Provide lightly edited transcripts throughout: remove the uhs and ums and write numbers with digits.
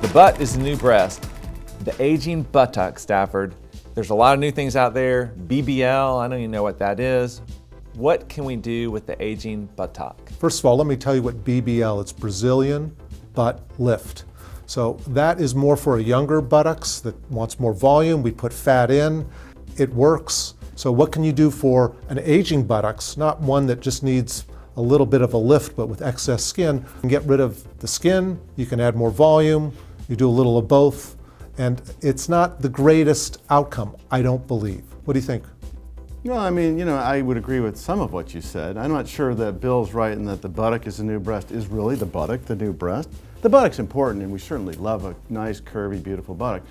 The butt is the new breast. The aging buttock, Stafford. There's a lot of new things out there. BBL, I don't even know what that is. What can we do with the aging buttock? First of all, let me tell you what BBL, it's Brazilian butt lift. So that is more for a younger buttocks that wants more volume. We put fat in, it works. So what can you do for an aging buttocks, not one that just needs a little bit of a lift but with excess skin? You can get rid of the skin, you can add more volume, you do a little of both, and it's not the greatest outcome, I don't believe. What do you think? No, I mean, I would agree with some of what you said. I'm not sure that Bill's right in that the buttock is the new breast is really the buttock, the new breast. The buttock's important, and we certainly love a nice, curvy, beautiful buttock.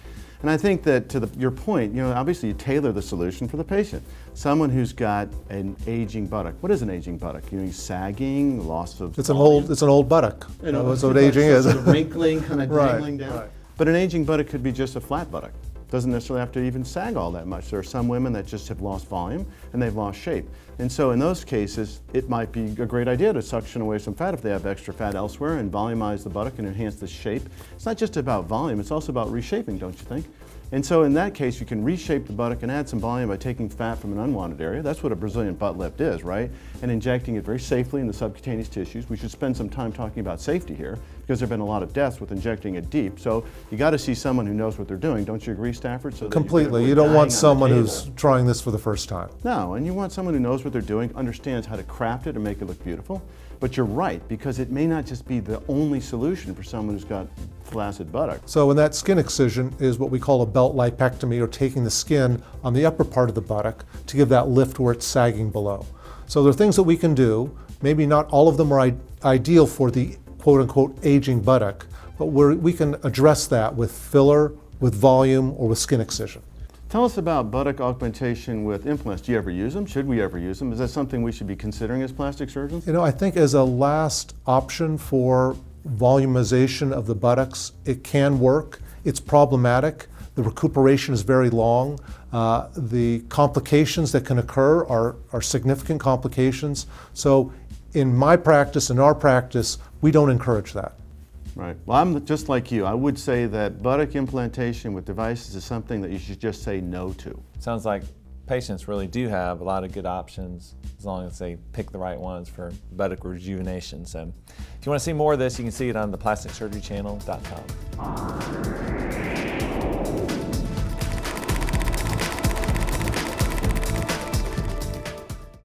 And I think that to your point, obviously you tailor the solution for the patient. Someone who's got an aging buttock. What is an aging buttock? Sagging, loss of It's an old buttock. That's what aging is. Sort of wrinkling, kind of dangling down. Right. But an aging buttock could be just a flat buttock. Doesn't necessarily have to even sag all that much. There are some women that just have lost volume and they've lost shape. And so in those cases, it might be a great idea to suction away some fat if they have extra fat elsewhere and volumize the buttock and enhance the shape. It's not just about volume, it's also about reshaping, don't you think? And so in that case, you can reshape the buttock and add some volume by taking fat from an unwanted area. That's what a Brazilian butt lift is, right? And injecting it very safely in the subcutaneous tissues. We should spend some time talking about safety here because there have been a lot of deaths with injecting it deep. So you got to see someone who knows what they're doing. Don't you agree, Stafford? So completely. You don't want someone who's trying this for the first time. No, and you want someone who knows what they're doing, understands how to craft it and make it look beautiful. But you're right, because it may not just be the only solution for someone who's got flaccid buttocks. So in that skin excision is what we call a belt lipectomy, or taking the skin on the upper part of the buttock to give that lift where it's sagging below. So there are things that we can do. Maybe not all of them are ideal for the quote-unquote aging buttock, but we can address that with filler, with volume, or with skin excision. Tell us about buttock augmentation with implants. Do you ever use them? Should we ever use them? Is that something we should be considering as plastic surgeons? I think as a last option for volumization of the buttocks, it can work. It's problematic. The recuperation is very long. The complications that can occur are significant complications. So in my practice, in our practice, we don't encourage that. Right. Well, I'm just like you. I would say that buttock implantation with devices is something that you should just say no to. Sounds like patients really do have a lot of good options as long as they pick the right ones for buttock rejuvenation. So if you want to see more of this, you can see it on theplasticsurgerychannel.com.